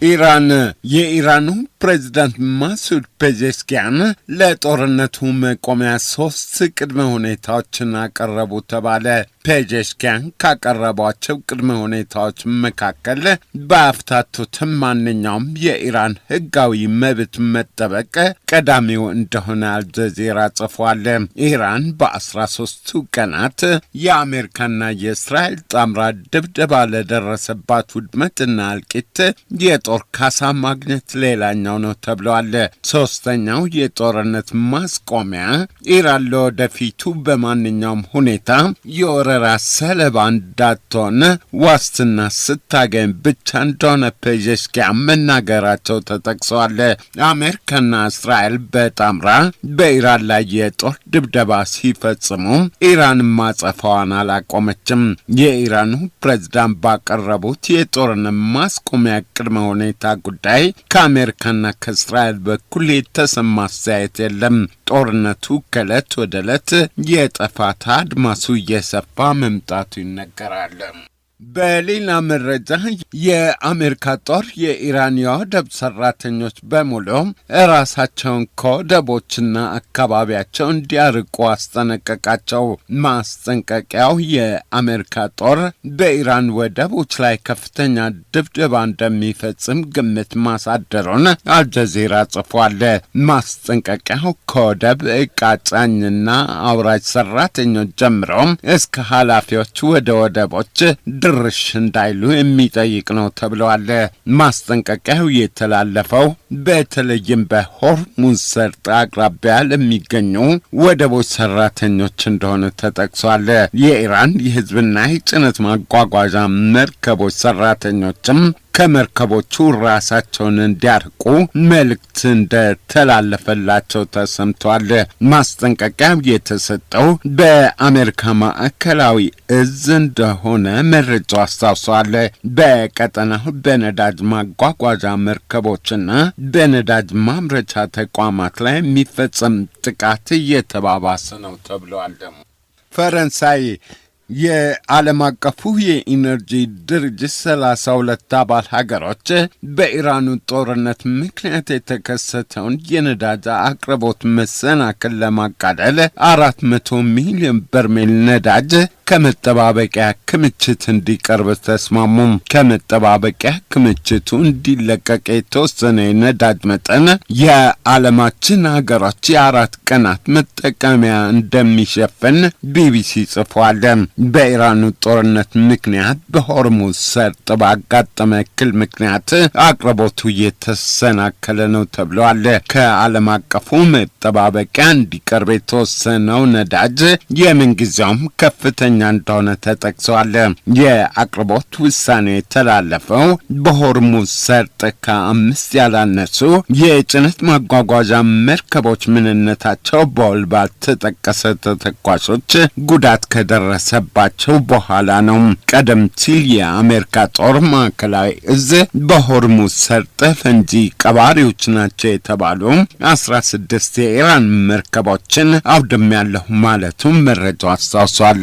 ኢራን የኢራኑ ፕሬዝዳንት ማሱድ ፔዜሽኪያን ለጦርነቱ መቆሚያ 3 ቅድመ ሁኔታዎችን አቀረቡ ተባለ። ፔዜሽኪያን ካቀረቧቸው ቅድመ ሁኔታዎች መካከል በአፍታቱትም ማንኛውም የኢራን ሕጋዊ መብት መጠበቅ ቀዳሚው እንደሆነ አልጀዚራ ጽፏል። ኢራን በ13ቱ ቀናት የአሜሪካና የእስራኤል ጣምራ ድብደባ ለደረሰባት ውድመትና እልቂት የጦር ካሳ ማግኘት ሌላኛው ነው ተብሏል። ሶስተኛው የጦርነት ማስቆሚያ ኢራን ለወደፊቱ በማንኛውም ሁኔታ የወረራ ሰለባ እንዳትሆን ዋስትና ስታገኝ ብቻ እንደሆነ ፔዜሽኪያን መናገራቸው ተጠቅሰዋል። አሜሪካና እስራኤል በጣምራ በኢራን ላይ የጦር ድብደባ ሲፈጽሙ ኢራን ማጸፋዋን አላቆመችም። የኢራኑ ፕሬዝዳንት ባቀረቡት የጦርነት ማስቆሚያ ቅድመ ሁኔታ ጉዳይ ከአሜሪካና ከእስራኤል በኩል የተሰማ አስተያየት የለም። ጦርነቱ ከዕለት ወደ ዕለት የጥፋት አድማሱ እየሰፋ መምጣቱ ይነገራል። በሌላ መረጃ የአሜሪካ ጦር የኢራን የወደብ ሰራተኞች በሙሉ ራሳቸውን ከወደቦችና አካባቢያቸው እንዲያርቁ አስጠነቀቃቸው። ማስጠንቀቂያው የአሜሪካ ጦር በኢራን ወደቦች ላይ ከፍተኛ ድብደባ እንደሚፈጽም ግምት ማሳደሩን አልጀዚራ ጽፏል። ማስጠንቀቂያው ከወደብ ዕቃ ጫኝና አውራጅ ሰራተኞች ጀምሮ እስከ ኃላፊዎች ወደ ወደቦች ድርሽ እንዳይሉ የሚጠይቅ ነው ተብለዋል። ማስጠንቀቂያው የተላለፈው በተለይም በሆርሙዝ ሰርጥ አቅራቢያ ለሚገኙ ወደቦች ሰራተኞች እንደሆነ ተጠቅሷል። የኢራን የህዝብና የጭነት ማጓጓዣ መርከቦች ሰራተኞችም ከመርከቦቹ ራሳቸውን እንዲያርቁ መልእክት እንደተላለፈላቸው ተሰምቷል። ማስጠንቀቂያው የተሰጠው በአሜሪካ ማዕከላዊ እዝ እንደሆነ መረጃው አስታውሷል። በቀጠናው በነዳጅ ማጓጓዣ መርከቦችና በነዳጅ ማምረቻ ተቋማት ላይ የሚፈጸም ጥቃት እየተባባሰ ነው ተብሏል። ፈረንሳይ የዓለም አቀፉ የኢነርጂ ድርጅት 32 አባል ሀገሮች በኢራኑ ጦርነት ምክንያት የተከሰተውን የነዳጅ አቅርቦት መሰናክል ለማቃለል 400 ሚሊዮን በርሜል ነዳጅ ከመጠባበቂያ ክምችት እንዲቀርብ ተስማሙ። ከመጠባበቂያ ክምችቱ እንዲለቀቅ የተወሰነ የነዳጅ መጠን የዓለማችን ሀገሮች የ4 ቀናት መጠቀሚያ እንደሚሸፍን ቢቢሲ ጽፏል። በኢራኑ ጦርነት ምክንያት በሆርሙዝ ሰርጥ ባጋጠመ እክል ምክንያት አቅርቦቱ የተሰናከለ ነው ተብሏል። ከዓለም አቀፉ መጠባበቂያ እንዲቀርብ የተወሰነው ነዳጅ የምንጊዜውም ከፍተኛ እንደሆነ ተጠቅሷል። የአቅርቦት ውሳኔ የተላለፈው በሆርሙዝ ሰርጥ ከ5 ያላነሱ የጭነት ማጓጓዣ መርከቦች ምንነታቸው በውል ባልተጠቀሰ ተተኳሾች ጉዳት ከደረሰባቸው በኋላ ነው። ቀደም ሲል የአሜሪካ ጦር ማዕከላዊ እዝ በሆርሙዝ ሰርጥ ፈንጂ ቀባሪዎች ናቸው የተባሉ 16 የኢራን መርከቦችን አውድሜያለሁ ማለቱን መረጃው አስታውሷል።